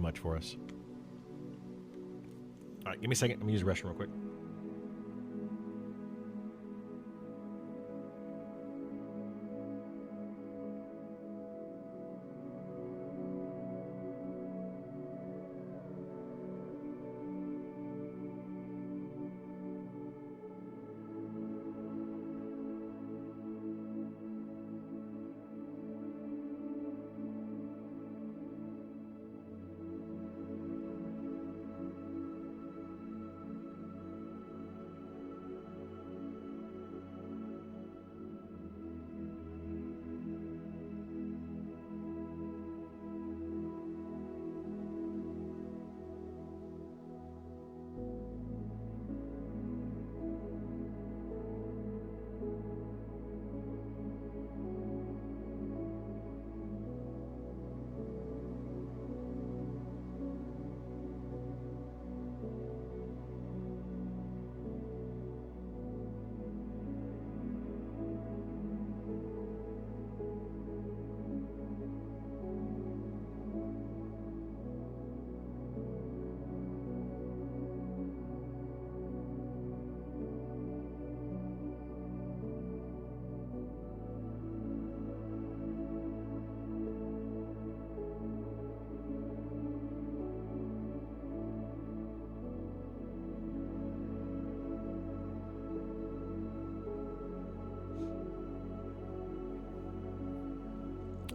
too much for us. All right, give me a second. Let me use the restroom real quick.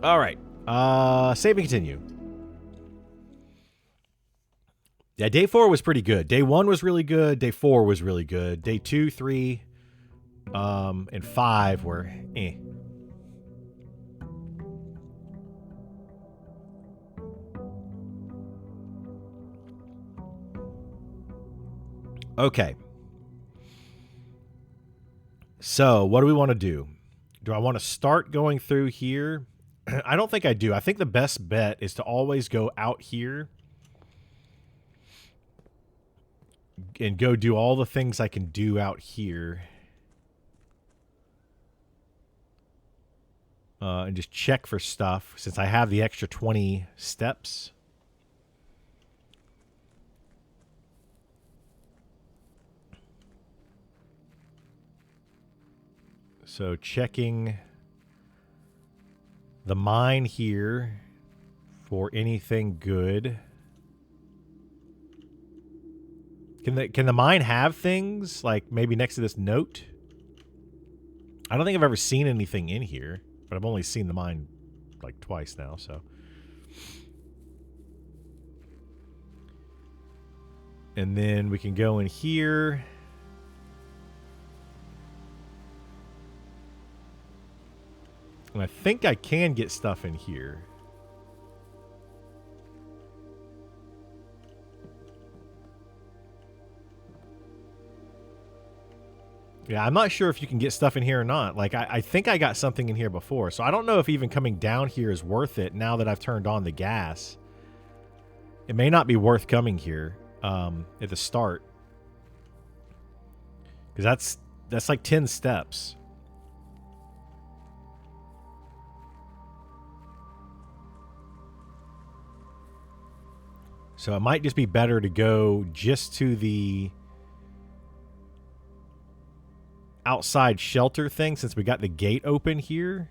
All right. Save and continue. Yeah, day 4 was pretty good. Day 1 was really good. Day 4 was really good. Day 2, 3, and 5 were eh. Okay. So, what do we want to do? Do I want to start going through here? I don't think I do. I think the best bet is to always go out here and go do all the things I can do out here. And just check for stuff since I have the extra 20 steps. So checking the mine here for anything good. Can the mine have things like maybe next to this note? I don't think I've ever seen anything in here, but I've only seen the mine like twice now, so. And then we can go in here. And I think I can get stuff in here. Yeah, I'm not sure if you can get stuff in here or not. Like, I think I got something in here before. So I don't know if even coming down here is worth it now that I've turned on the gas. It may not be worth coming here at the start. Because that's like 10 steps. So it might just be better to go just to the outside shelter thing since we got the gate open here.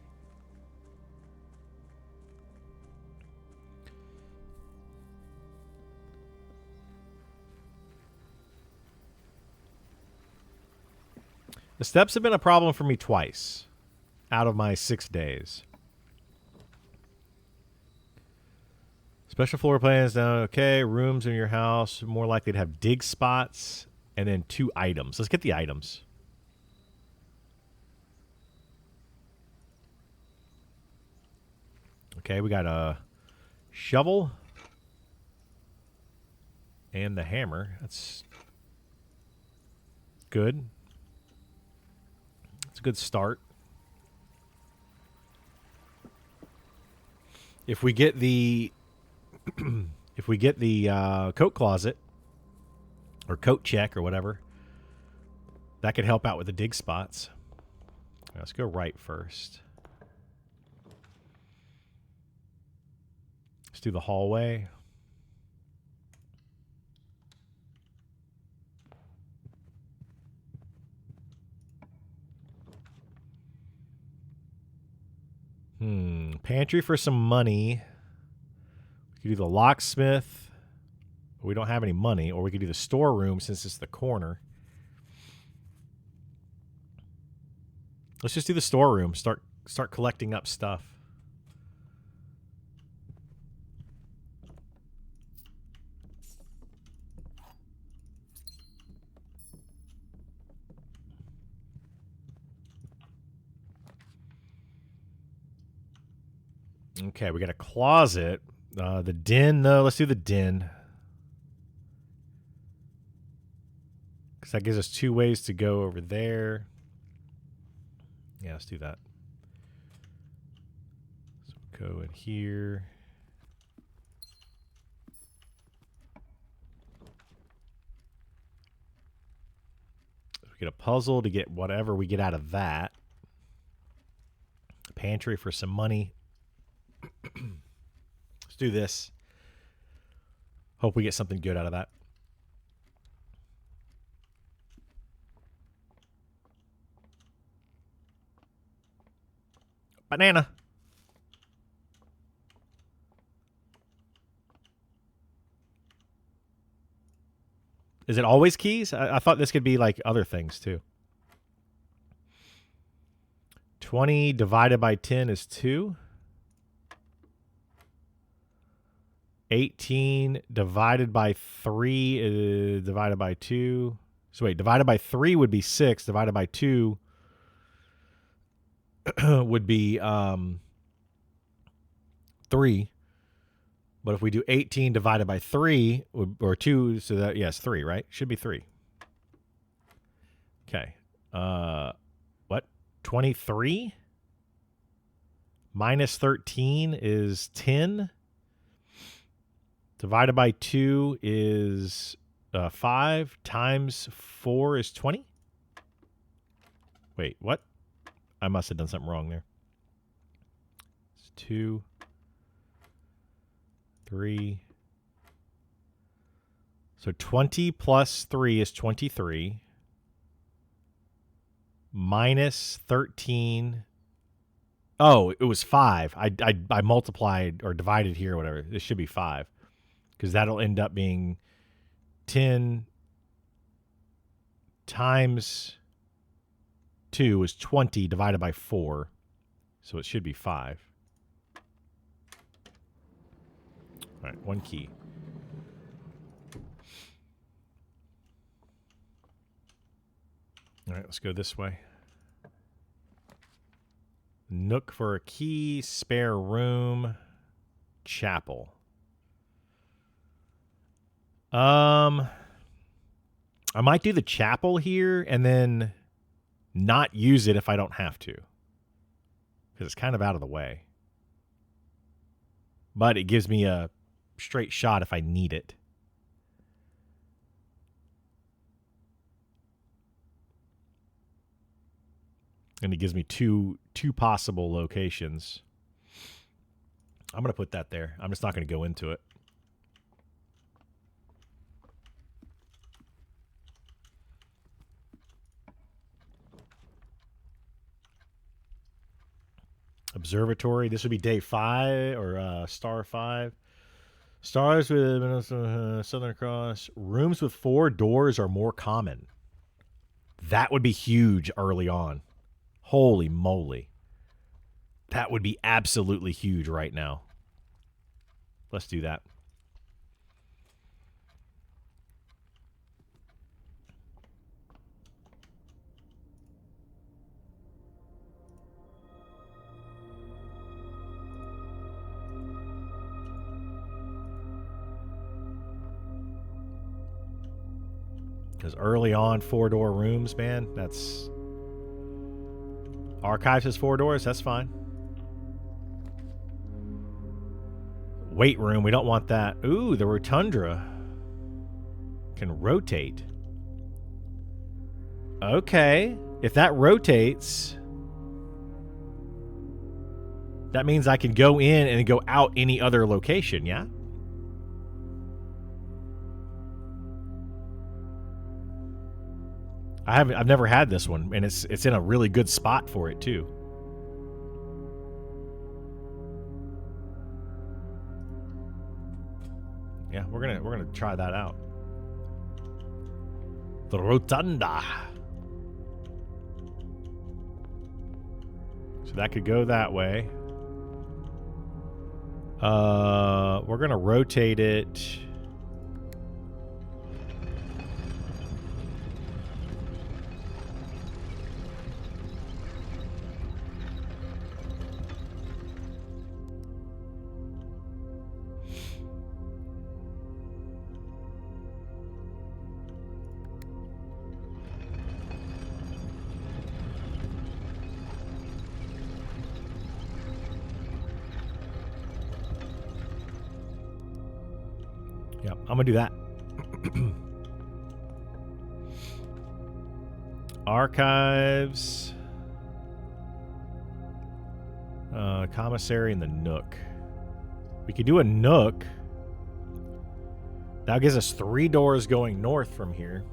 The steps have been a problem for me twice out of my 6 days. Special floor plans down. Okay, rooms in your house more likely to have dig spots and then 2 items. Let's get the items. Okay, we got a shovel and the hammer. That's good. It's a good start. If we get the coat closet or coat check or whatever, that could help out with the dig spots. Let's go right first. Let's do the hallway. Pantry for some money. We could do the locksmith. But we don't have any money. Or we could do the storeroom since it's the corner. Let's just do the storeroom. Start collecting up stuff. Okay, we got a closet. The den, though. Let's do the den. Because that gives us 2 ways to go over there. Yeah, let's do that. So go in here. We get a puzzle to get whatever we get out of that. Pantry for some money. Let's do this. Hope we get something good out of that. Banana. Is it always keys? I thought this could be like other things too. 20 divided by 10 is 2. 18 divided by 3 is divided by 2. So wait, divided by 3 would be 6. Divided by 2 would be 3. But if we do 18 divided by 3, or 2, so that, yes, 3, right? Should be 3. Okay. What? 23? Minus 13 is 10. Divided by 2 is 5. Times 4 is 20? Wait, what? I must have done something wrong there. It's 2, 3. So 20 plus 3 is 23. Minus 13. Oh, it was 5. I multiplied or divided here or whatever. This should be 5. Because that'll end up being 10 times 2 is 20 divided by 4. So it should be 5. All right, 1 key. All right, let's go this way. Nook for a key, spare room, chapel. I might do the chapel here and then not use it if I don't have to. Because it's kind of out of the way. But it gives me a straight shot if I need it. And it gives me two possible locations. I'm going to put that there. I'm just not going to go into it. Observatory. This would be day 5 or star 5. Stars with Southern Cross. Rooms with 4 doors are more common. That would be huge early on. Holy moly. That would be absolutely huge right now. Let's do that. Because early on, 4-door rooms, man, that's... Archives has 4 doors, that's fine. Weight room, we don't want that. Ooh, the rotundra can rotate. Okay, if that rotates, that means I can go in and go out any other location, yeah? I've never had this one, and it's in a really good spot for it too. Yeah, we're gonna try that out. The rotunda. So that could go that way. We're gonna rotate it. Yep, I'm gonna do that. Archives. Commissary and the Nook. We could do a Nook. That gives us 3 doors going north from here.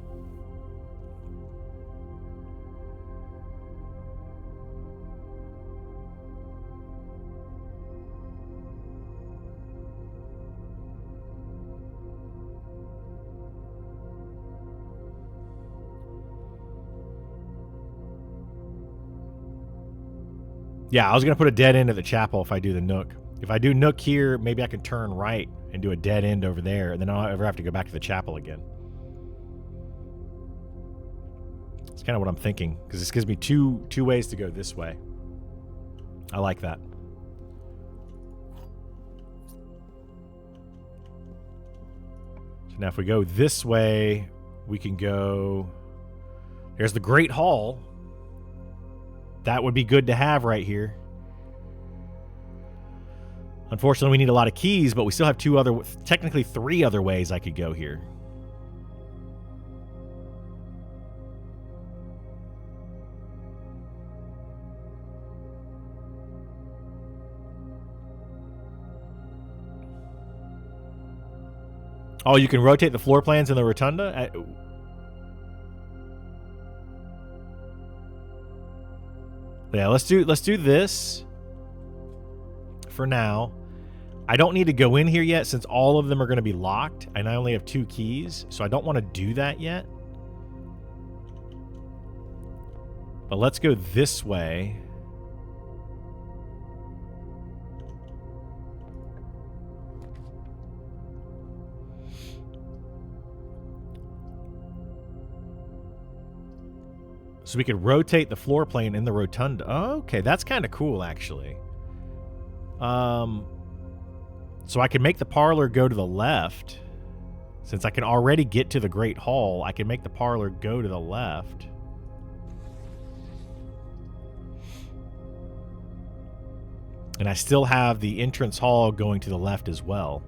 Yeah, I was going to put a dead end at the chapel if I do the Nook. If I do Nook here, maybe I can turn right and do a dead end over there, and then I don't ever have to go back to the chapel again. That's kind of what I'm thinking, because this gives me two ways to go this way. I like that. So now if we go this way, we can go... There's the Great Hall. That would be good to have right here. Unfortunately, we need a lot of keys, but we still have technically 3 other ways I could go here. Oh, you can rotate the floor plans in the rotunda? Yeah, let's do this for now. I don't need to go in here yet since all of them are going to be locked and I only have 2 keys, so I don't want to do that yet. But let's go this way. So we could rotate the floor plane in the rotunda. Oh, okay, that's kind of cool, actually. So I can make the parlor go to the left. Since I can already get to the Great Hall, I can make the parlor go to the left. And I still have the entrance hall going to the left as well.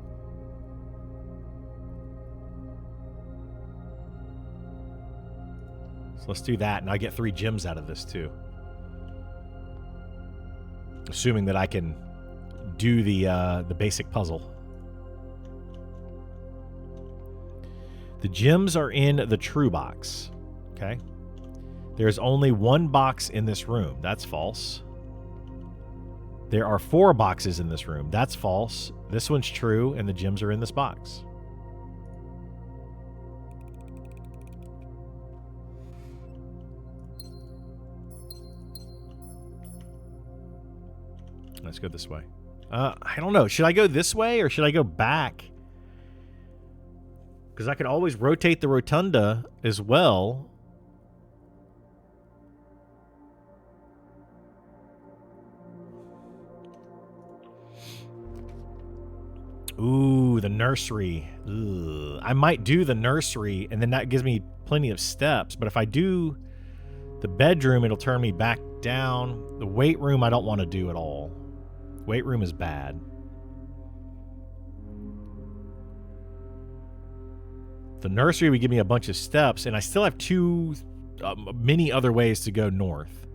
So let's do that, and I get 3 gems out of this too. Assuming that I can do the basic puzzle. The gems are in the true box. Okay. There's only 1 box in this room. That's false. There are 4 boxes in this room. That's false. This one's true, and the gems are in this box. Let's go this way. I don't know. Should I go this way or should I go back? Because I could always rotate the rotunda as well. Ooh, the nursery. Ugh. I might do the nursery, and then that gives me plenty of steps. But if I do the bedroom, it'll turn me back down. The weight room I don't want to do at all. Weight room is bad. The nursery would give me a bunch of steps, and I still have many other ways to go north.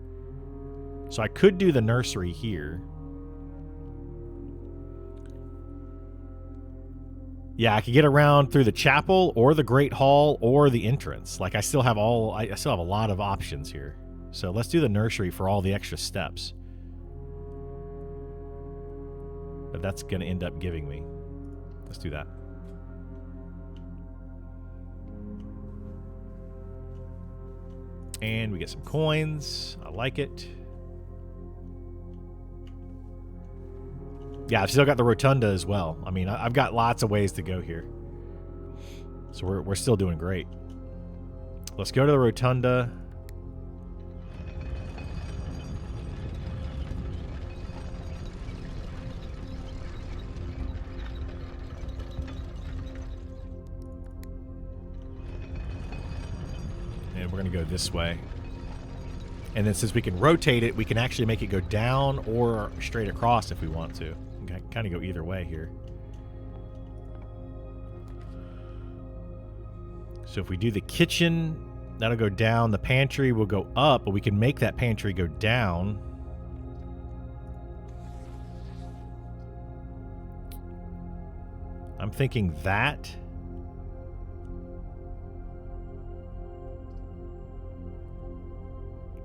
So I could do the nursery here. Yeah, I could get around through the chapel or the Great Hall or the entrance. Like I still have a lot of options here. So let's do the nursery for all the extra steps. But that's going to end up giving me. Let's do that. And we get some coins. I like it. Yeah, I've still got the rotunda as well. I mean, I've got lots of ways to go here. So we're still doing great. Let's go to the rotunda. And we're going to go this way. And then since we can rotate it, we can actually make it go down or straight across if we want to. We can kind of go either way here. So if we do the kitchen, that'll go down. The pantry will go up, but we can make that pantry go down. I'm thinking that.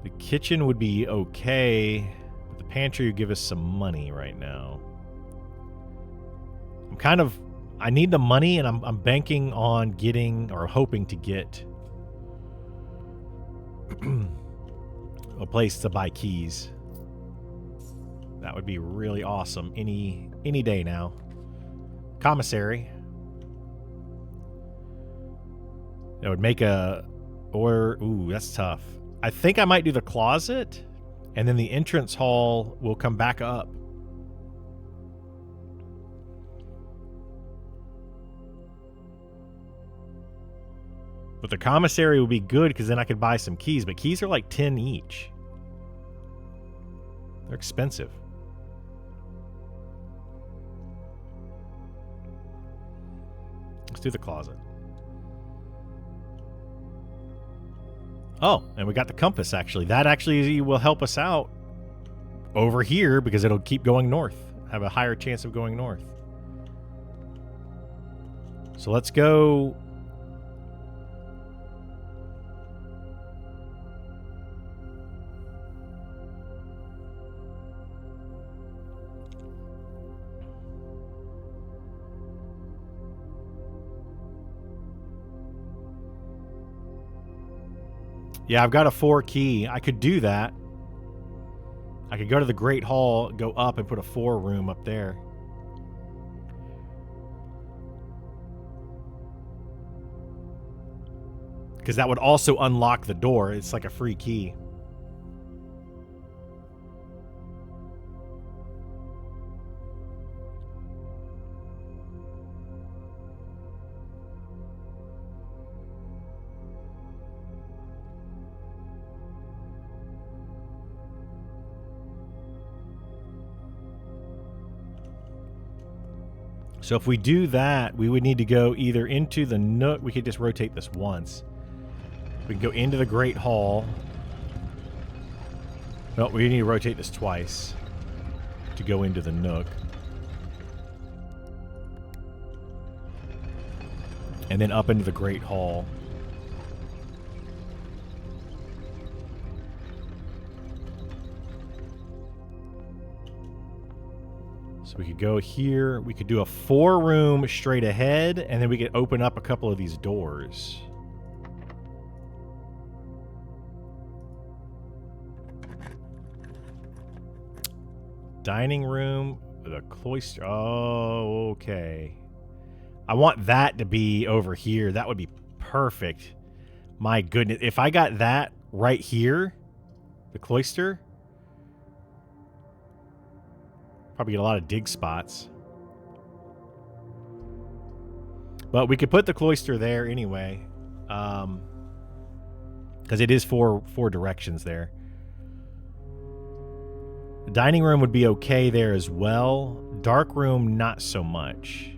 The kitchen would be okay, but the pantry would give us some money right now. I need the money, and I'm banking on getting, or hoping to get, a place to buy keys. That would be really awesome any day now. Commissary. That would make ooh, that's tough. I think I might do the closet, and then the entrance hall will come back up. But the commissary would be good because then I could buy some keys. But keys are like 10 each. They're expensive. Let's do the closet. Oh, and we got the compass, actually. That actually will help us out over here because it'll keep going north. Have a higher chance of going north. So let's go... Yeah, I've got a 4 key. I could do that. I could go to the Great Hall, go up, and put a 4 room up there. Because that would also unlock the door. It's like a free key. So if we do that, we would need to go either into the Nook. We could just rotate this once. We can go into the Great Hall. No, we need to rotate this twice to go into the Nook. And then up into the Great Hall. So we could go here. We could do a 4 room straight ahead, and then we could open up a couple of these doors. Dining room with a cloister. Oh, okay. I want that to be over here. That would be perfect. My goodness. If I got that right here, the cloister, probably get a lot of dig spots. But we could put the cloister there anyway. Because it is four directions there. The dining room would be okay there as well. Dark room, not so much.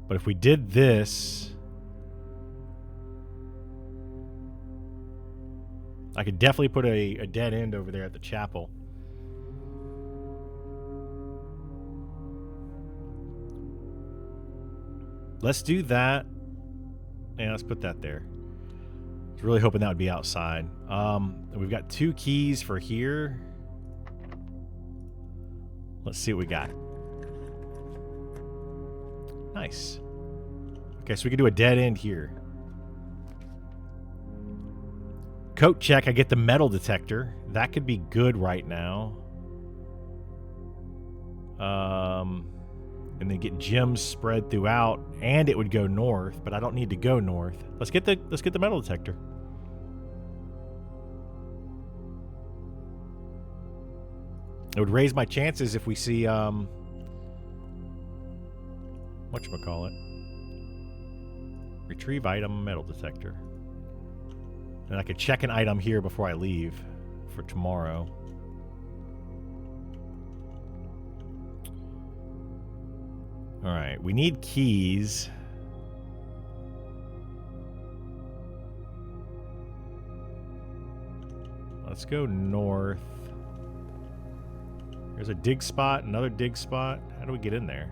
But if we did this, I could definitely put a dead end over there at the chapel. Let's do that. Yeah, let's put that there. I was really hoping that would be outside. We've got 2 keys for here. Let's see what we got. Nice. Okay, so we can do a dead end here. Coat check, I get the metal detector. That could be good right now. And then get gems spread throughout, and it would go north, but I don't need to go north. Let's get the metal detector. It would raise my chances if we see whatchamacallit. Retrieve item, metal detector. And I could check an item here before I leave for tomorrow. Alright, we need keys. Let's go north. There's a dig spot, another dig spot. How do we get in there?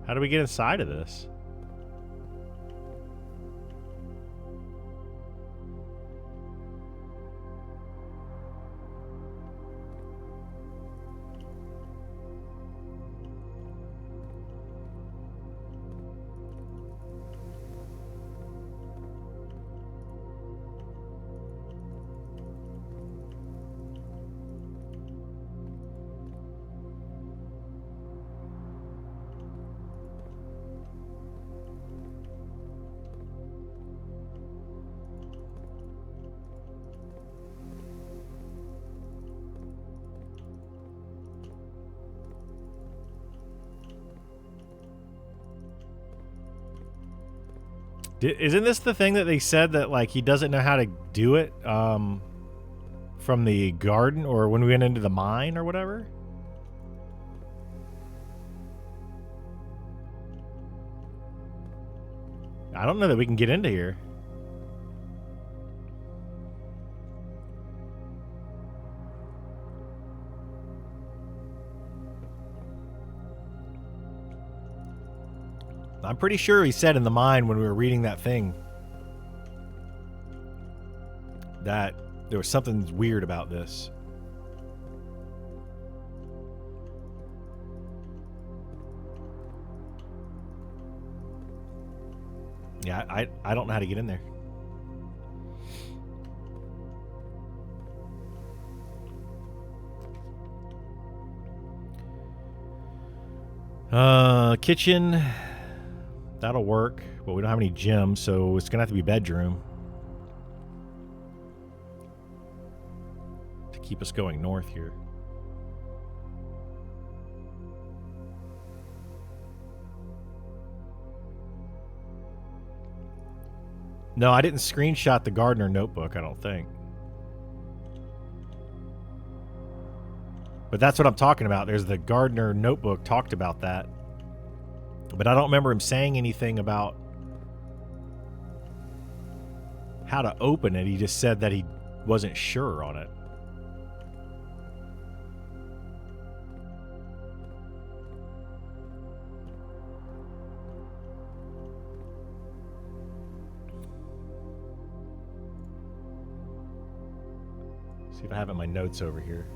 How do we get inside of this? Isn't this the thing that they said that, like, he doesn't know how to do it from the garden or when we went into the mine or whatever? I don't know that we can get into here. I'm pretty sure he said in the mine when we were reading that thing that there was something weird about this. Yeah, I don't know how to get in there. Kitchen. That'll work, but we don't have any gems, so it's gonna have to be bedroom to keep us going north here. No, I didn't screenshot the gardener notebook, I don't think. But that's what I'm talking about. There's the gardener notebook talked about that. But I don't remember him saying anything about how to open it. He just said that he wasn't sure on it. See if I have it in my notes over here.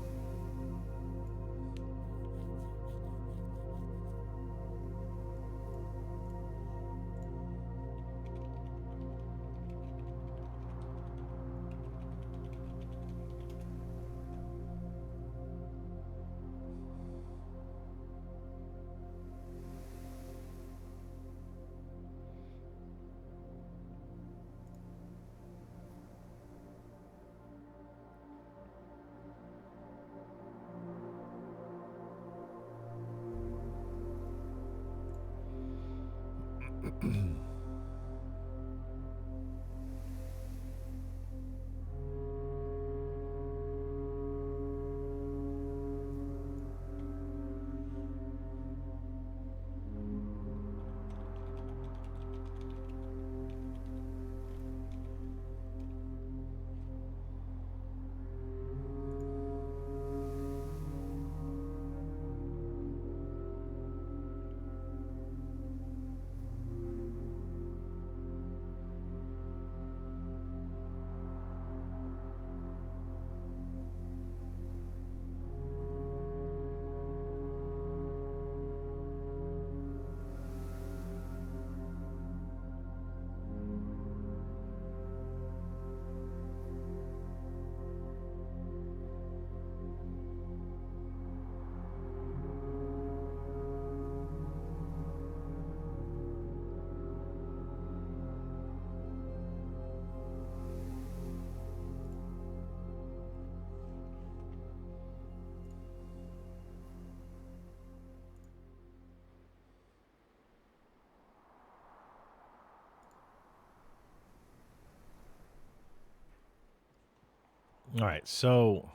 All right, so...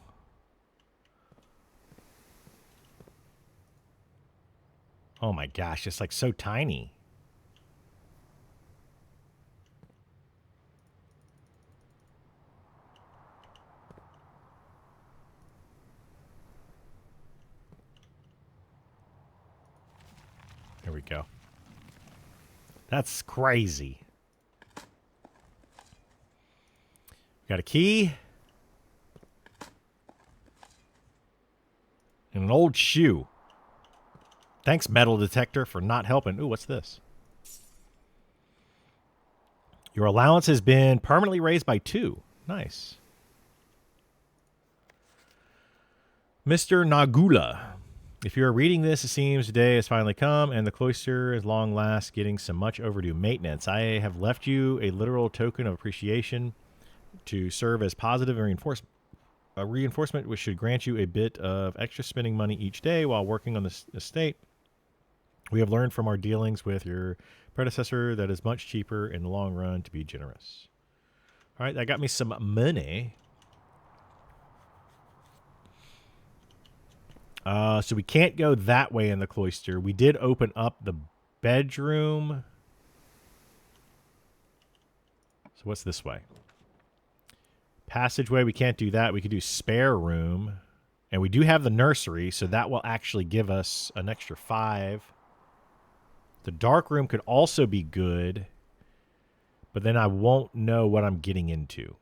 Oh my gosh, it's like so tiny. Here we go. That's crazy. Got a key. And an old shoe. Thanks, metal detector, for not helping. Ooh, what's this? Your allowance has been permanently raised by 2. Nice. Mr. Nagula. If you're reading this, it seems today has finally come, and the cloister is long last getting some much overdue maintenance. I have left you a literal token of appreciation to serve as positive reinforcement. A reinforcement which should grant you a bit of extra spending money each day while working on this estate. We have learned from our dealings with your predecessor that it's much cheaper in the long run to be generous. All right, that got me some money. So we can't go that way in the cloister. We did open up the bedroom. So what's this way? Passageway, we can't do that. We could do spare room. And we do have the nursery, so that will actually give us an extra 5. The dark room could also be good, but then I won't know what I'm getting into.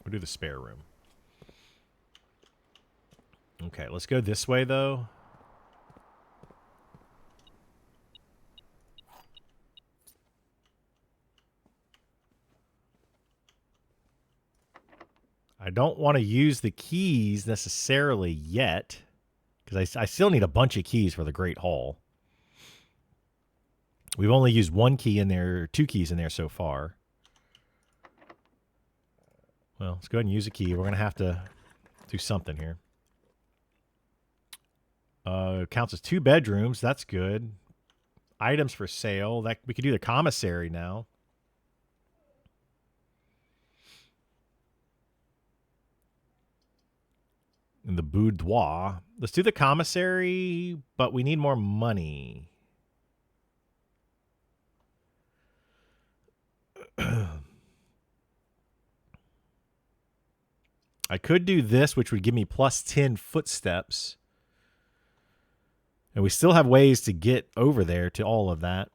We'll do the spare room. Okay, let's go this way, though. I don't want to use the keys necessarily yet, because I still need a bunch of keys for the Great Hall. We've only used 1 key in there, 2 keys in there so far. Well, let's go ahead and use a key. We're going to have to do something here. Counts as 2 bedrooms. That's good. Items for sale. That we could do the commissary now. In the boudoir. Let's do the commissary, but we need more money. I could do this, which would give me plus 10 footsteps. And we still have ways to get over there to all of that.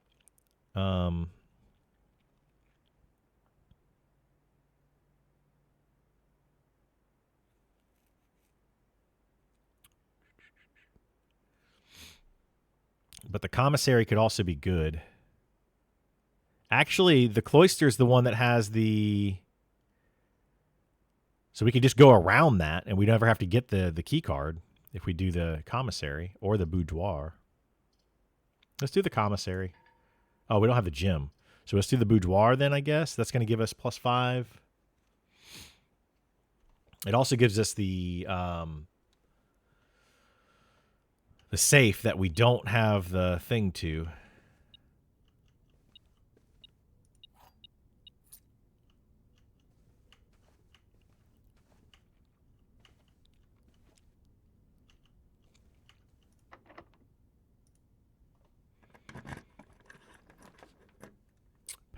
But the commissary could also be good. Actually, the cloister's the one that has the... So we could just go around that, and we never have to get the key card if we do the commissary or the boudoir. Let's do the commissary. Oh, we don't have the gym. So let's do the boudoir then, I guess. That's going to give us plus 5. It also gives us the safe that we don't have the thing to.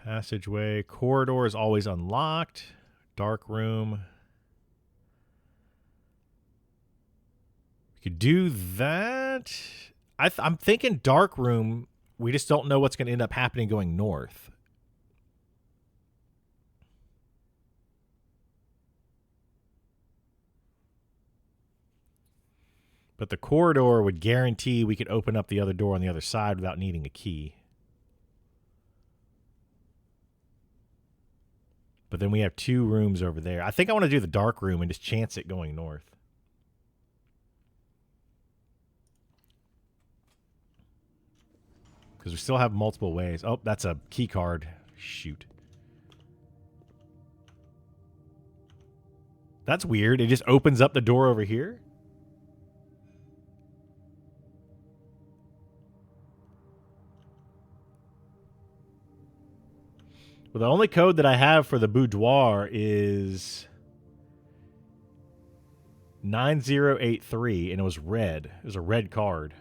Passageway. Corridor is always unlocked. Dark room. We could do that. I'm thinking dark room. We just don't know what's going to end up happening going north. But the corridor would guarantee we could open up the other door on the other side without needing a key. But then we have 2 rooms over there. I think I want to do the dark room and just chance it going north. Because we still have multiple ways. Oh, that's a key card. Shoot. That's weird. It just opens up the door over here. Well, the only code that I have for the boudoir is 9083, and it was red. It was a red card.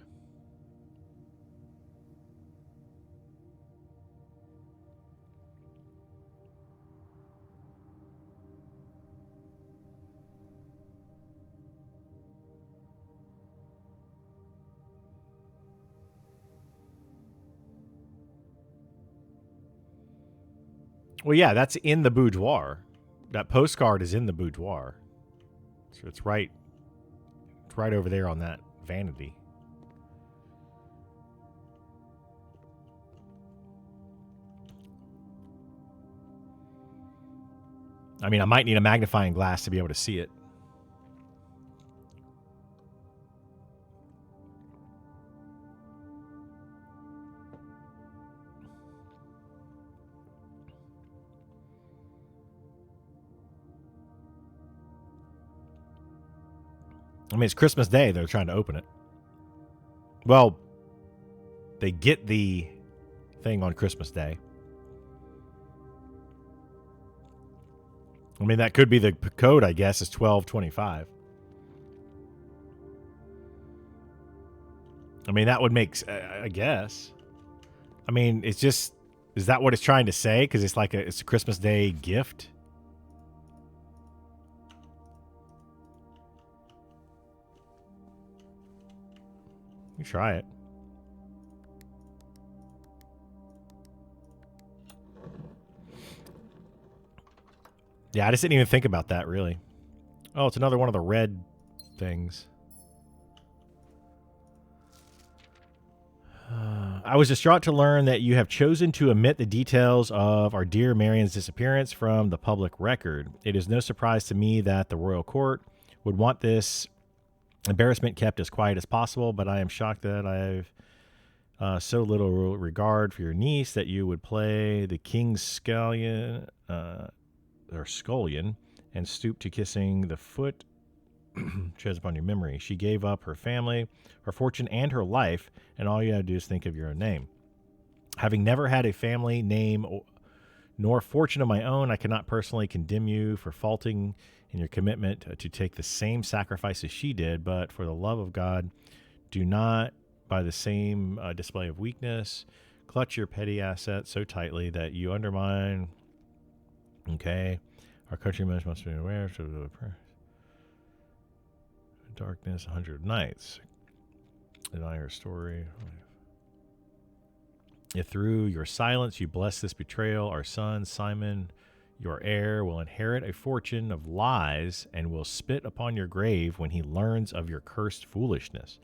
Well, yeah, that's in the boudoir. That postcard is in the boudoir. So it's right over there on that vanity. I mean, I might need a magnifying glass to be able to see it. I mean, it's Christmas Day. They're trying to open it. Well, they get the thing on Christmas Day. I mean, that could be the code, I guess, is 1225. I mean, that would make, I guess. I mean, it's just, is that what it's trying to say? Because it's like it's a Christmas Day gift. You try it. Yeah, I just didn't even think about that, really. Oh, it's another one of the red things. I was distraught to learn that you have chosen to omit the details of our dear Marion's disappearance from the public record. It is no surprise to me that the royal court would want this embarrassment kept as quiet as possible, but I am shocked that I've so little regard for your niece that you would play the king's scullion, or scullion, and stoop to kissing the foot treads upon your memory. She gave up her family, her fortune, and her life, and all you have to do is think of your own name. Having never had a family name nor fortune of my own, I cannot personally condemn you for faulting in your commitment to take the same sacrifice as she did, but for the love of God, do not, by the same display of weakness, clutch your petty assets so tightly that you undermine. Okay, our countrymen must be aware of the darkness, 100 nights. Deny her story. If through your silence you bless this betrayal, our son, Simon, your heir, will inherit a fortune of lies and will spit upon your grave when he learns of your cursed foolishness.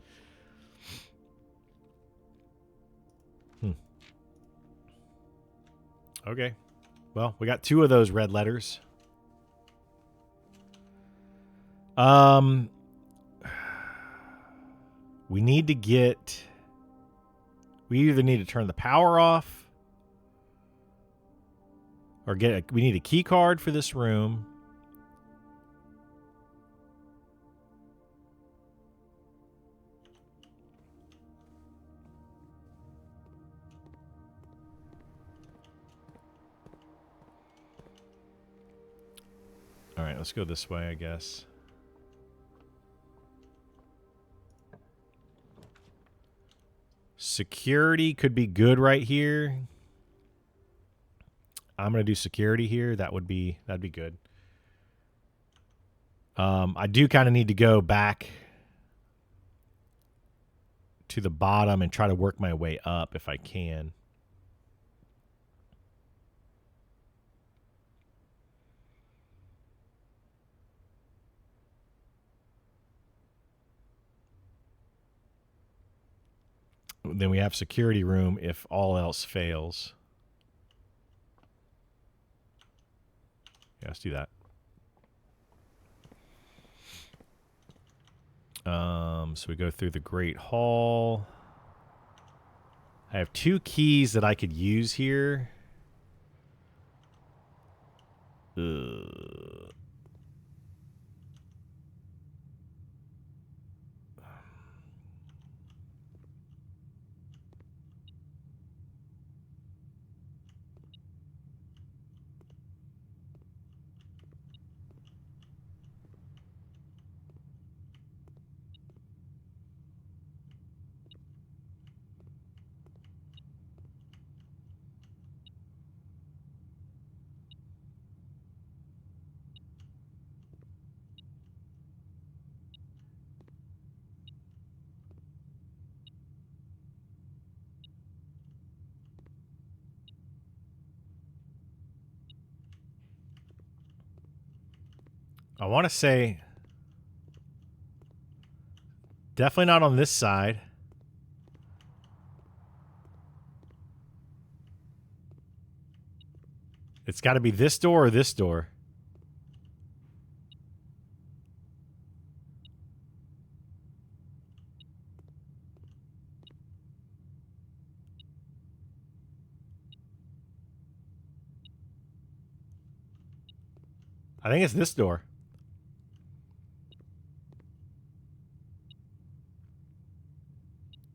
Okay. Well, we got 2 of those red letters. We need to get... We either need to turn the power off or we need a key card for this room. All right, let's go this way, I guess. Security could be good right here. I'm going to do security here. That'd be good. I do kind of need to go back to the bottom and try to work my way up if I can. Then we have security room if all else fails. Yeah, let's do that. So we go through the Great Hall. I have 2 keys that I could use here. I want to say definitely not on this side. It's got to be this door or this door. I think it's this door.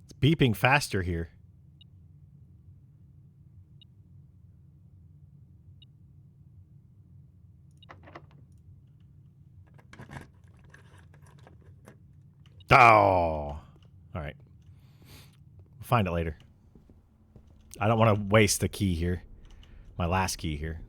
It's beeping faster here. Oh. All right. We'll find it later. I don't want to waste the key here. My last key here.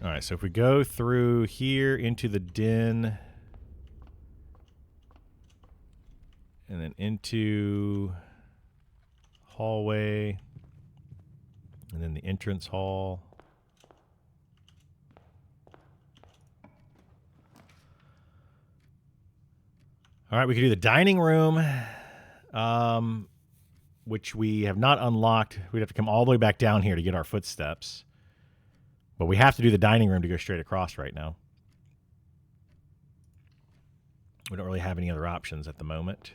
All right, so if we go through here into the den and then into hallway and then the entrance hall. All right, we can do the dining room, which we have not unlocked. We'd have to come all the way back down here to get our footsteps. But we have to do the dining room to go straight across right now. We don't really have any other options at the moment.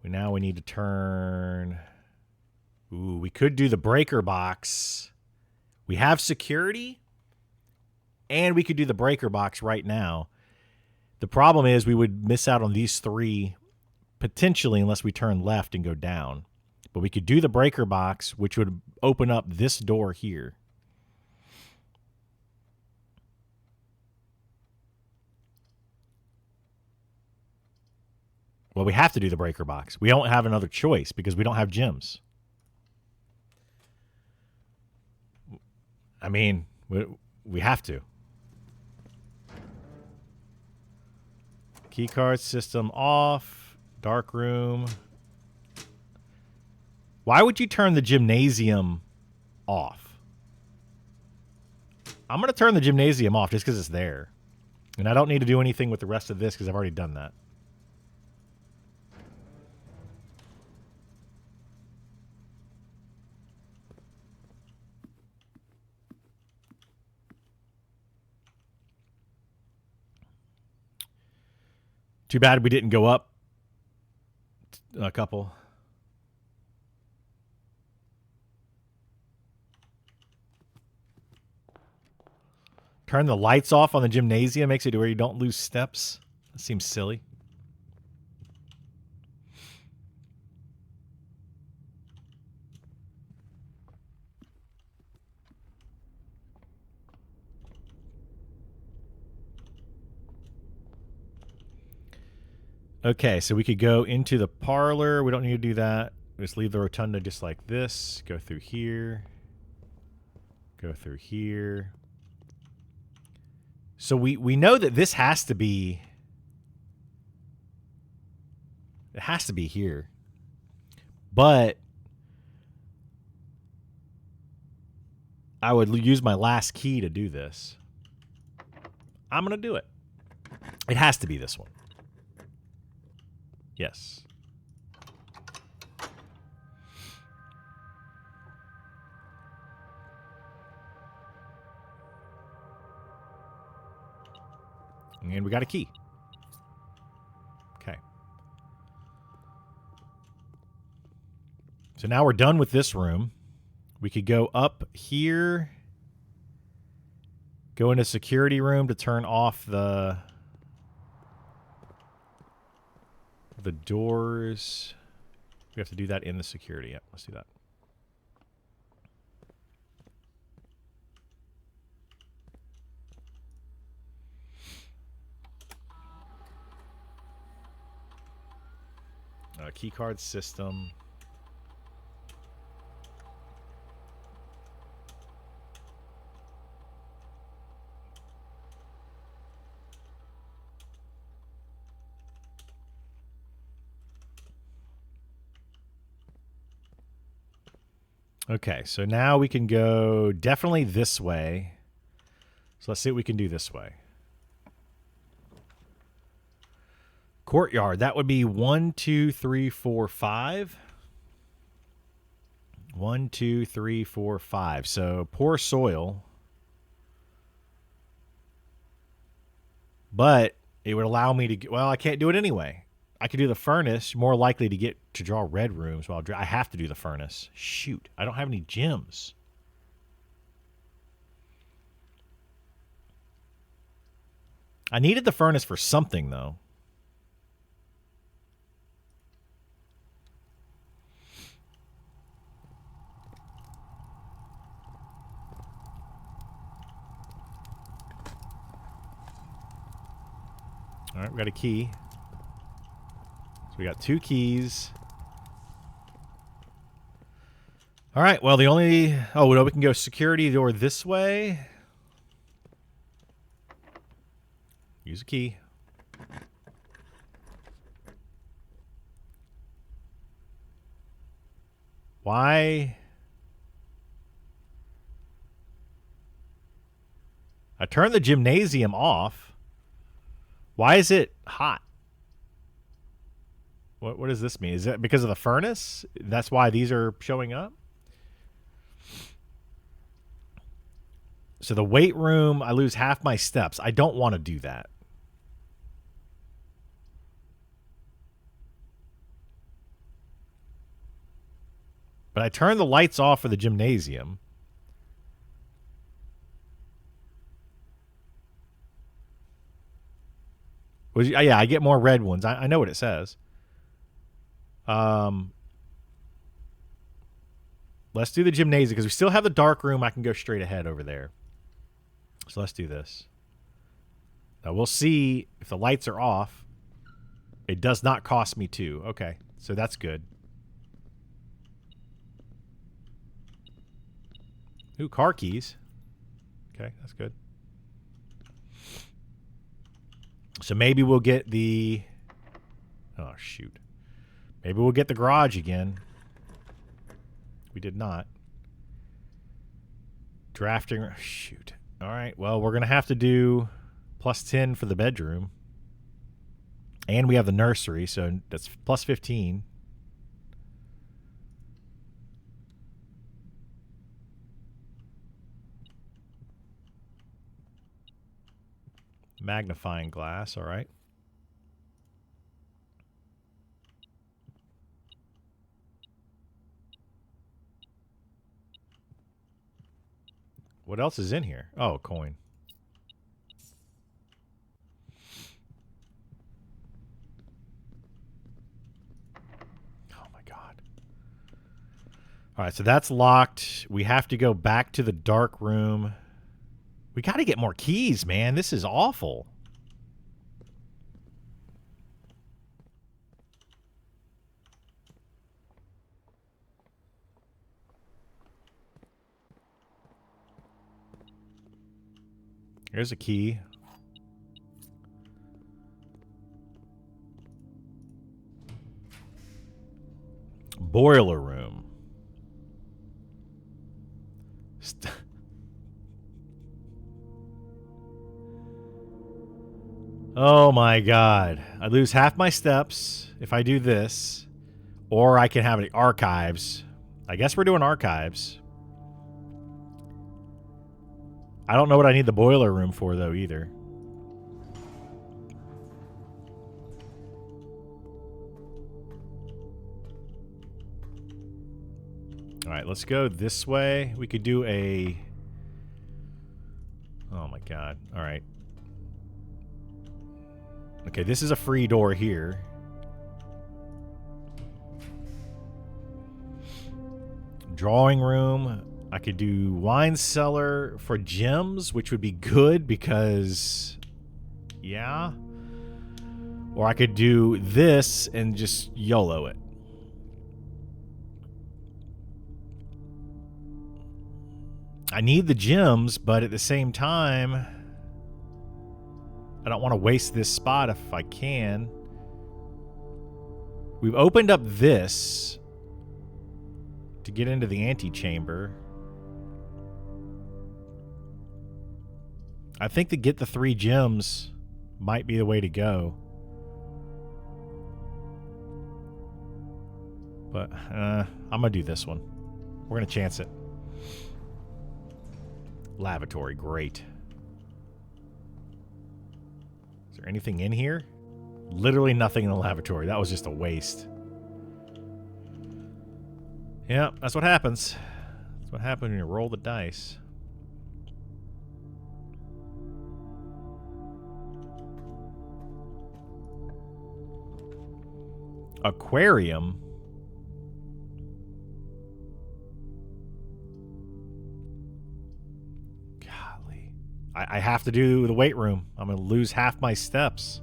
Now we need to turn... Ooh, we could do the breaker box. We have security, and we could do the breaker box right now. The problem is we would miss out on these three, potentially, unless we turn left and go down. But we could do the breaker box, which would open up this door here. Well, we have to do the breaker box. We don't have another choice because we don't have gems. I mean, we have to. Keycard system off. Dark room. Why would you turn the gymnasium off? I'm going to turn the gymnasium off just because it's there. And I don't need to do anything with the rest of this because I've already done that. Too bad we didn't go up a couple. Turn the lights off on the gymnasium makes it to where you don't lose steps. That seems silly. Okay, so we could go into the parlor. We don't need to do that. Just leave the rotunda just like this. Go through here. Go through here. So we know that this has to be... It has to be here. But I would use my last key to do this. I'm going to do it. It has to be this one. Yes. And we got a key. Okay. So now we're done with this room. We could go up here. Go into security room to turn off the doors. We have to do that in the security. Yeah, let's do that. Keycard system. Okay, so now we can go definitely this way. So let's see what we can do this way. Courtyard, that would be 1, 2, 3, 4, 5. 1, 2, 3, 4, 5. So poor soil. But it would allow me to, well, I can't do it anyway. I could do the furnace, more likely to draw red rooms while I have to do the furnace. Shoot, I don't have any gems. I needed the furnace for something, though. All right, we got a key. So we got 2 keys. All right, well, the only... Oh, no, we can go security door this way. Use a key. Why? I turned the gymnasium off. Why is it hot? What does this mean? Is that because of the furnace? That's why these are showing up? So the weight room, I lose half my steps. I don't want to do that. But I turned the lights off for the gymnasium. Yeah, I get more red ones. I know what it says. Let's do the gymnasium because we still have the dark room. I can go straight ahead over there. So let's do this. Now we'll see if the lights are off. It does not cost me 2. Okay, so that's good. Ooh, car keys. Okay, that's good. So maybe we'll get the... Oh, shoot. Maybe we'll get the garage again. We did not. Drafting... Shoot. All right, well, we're going to have to do plus 10 for the bedroom. And we have the nursery, so that's plus 15. Magnifying glass, all right. What else is in here? Oh, a coin. Oh my god. All right, so that's locked. We have to go back to the dark room. We got to get more keys, man. This is awful. Here's a key. Boiler room. Oh my god. I lose half my steps if I do this. Or I can have the archives. I guess we're doing archives. I don't know what I need the boiler room for, though, either. All right, let's go this way. We could do a... Oh my god. All right. Okay, this is a free door here. Drawing room. I could do wine cellar for gems, which would be good because... Yeah. Or I could do this and just YOLO it. I need the gems, but at the same time, I don't want to waste this spot if I can. We've opened up this. to get into the antechamber. I think to get the 3 gems might be the way to go. But I'm going to do this one. We're going to chance it. Lavatory, great. Is there anything in here? Literally nothing in the lavatory. That was just a waste. Yeah, that's what happens. That's what happens when you roll the dice. Aquarium? Golly. I have to do the weight room. I'm going to lose half my steps.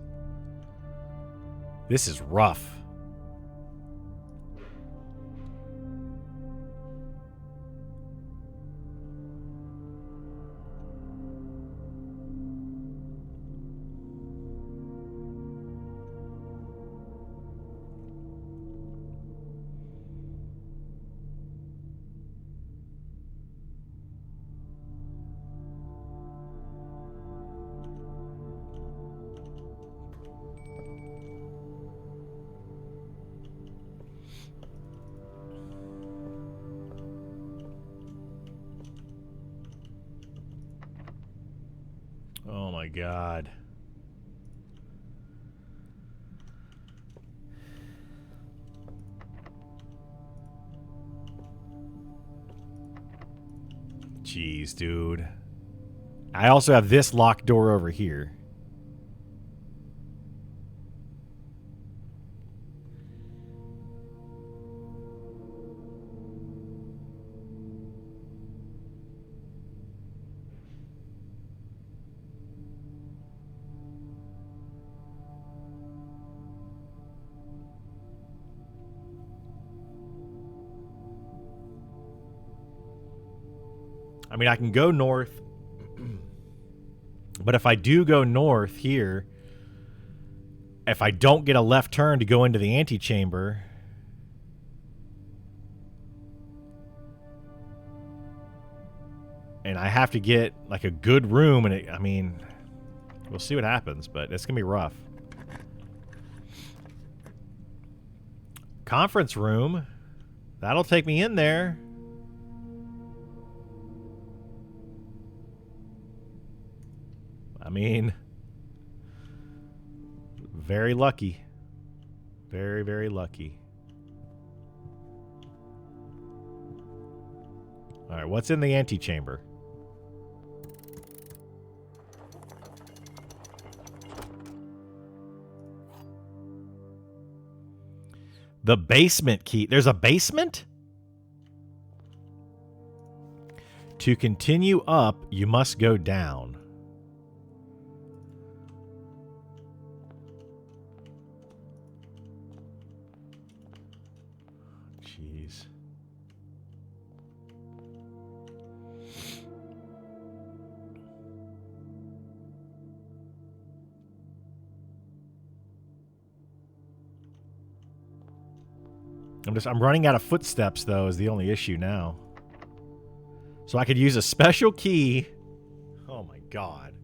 This is rough. Oh my God. Jeez, dude. I also have this locked door over here. I mean, I can go north, but if I do go north here, if I don't get a left turn to go into the antechamber, and I have to get like a good room, and I mean, we'll see what happens, but it's gonna be rough. Conference room, that'll take me in there. I mean, very lucky. Very, very lucky. All right, what's in the antechamber? The basement key. There's a basement? To continue up, you must go down. Jeez. I'm running out of footsteps, though, is the only issue now. So I could use a special key. Oh my God.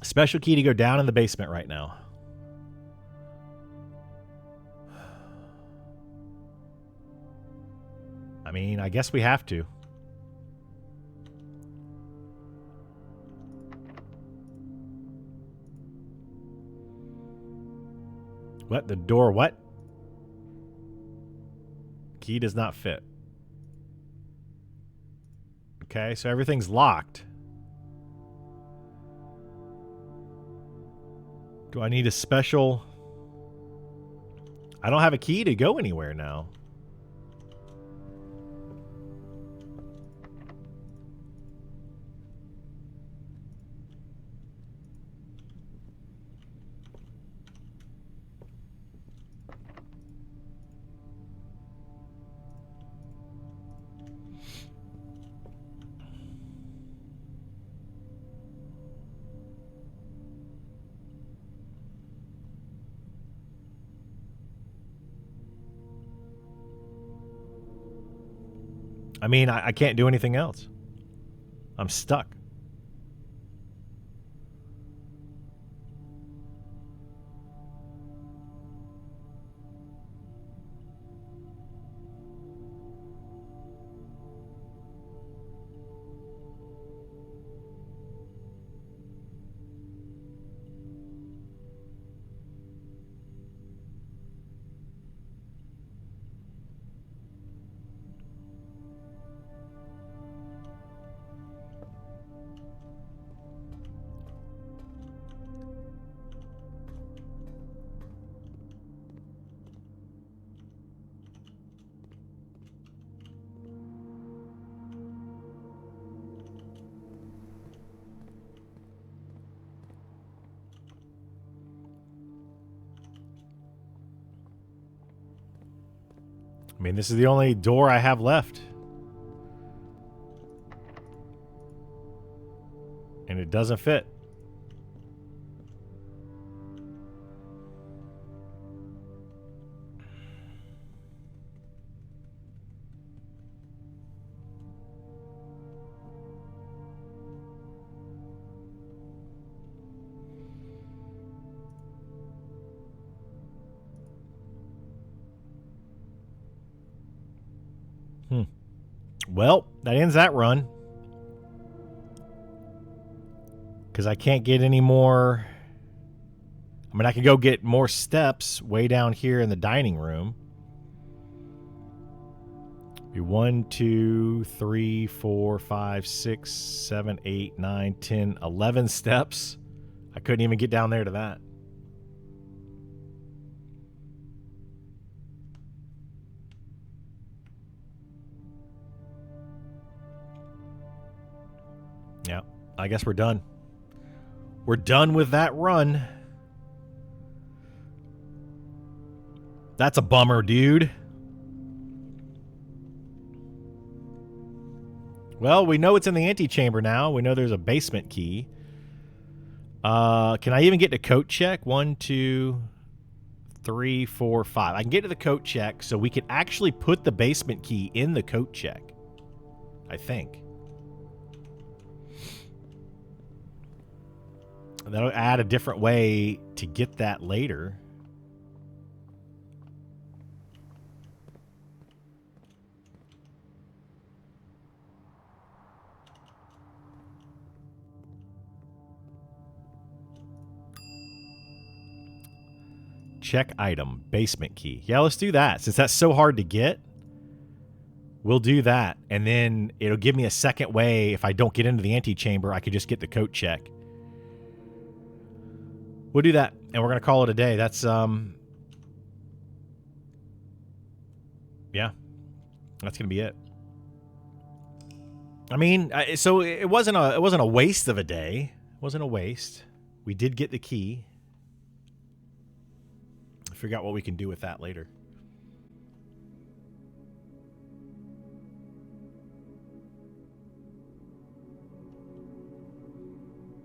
Special key to go down in the basement right now. I mean, I guess we have to. What? The door what? Key does not fit. Okay, so everything's locked. Do I need a special... I don't have a key to go anywhere now. I mean, I can't do anything else. I'm stuck. I mean, this is the only door I have left. And it doesn't fit. Well, that ends that run. Because I can't get any more. I mean, I can go get more steps way down here in the dining room. Be 1, 2, 3, 4, 5, 6, 7, 8, 9, 10, 11 steps. I couldn't even get down there to that. Yeah, I guess we're done. We're done with that run. That's a bummer, dude. Well, we know it's in the antechamber now. We know there's a basement key. Can I even get to coat check? 1, 2, 3, 4, 5. I can get to the coat check, so we can actually put the basement key in the coat check. I think. That'll add a different way to get that later. Check item, basement key. Yeah, let's do that. Since that's so hard to get, we'll do that. And then it'll give me a second way. If I don't get into the antechamber, I could just get the coat check. We'll do that, and we're going to call it a day. That's, yeah. That's going to be it. I mean, so it wasn't a waste of a day. It wasn't a waste. We did get the key. Figure out what we can do with that later.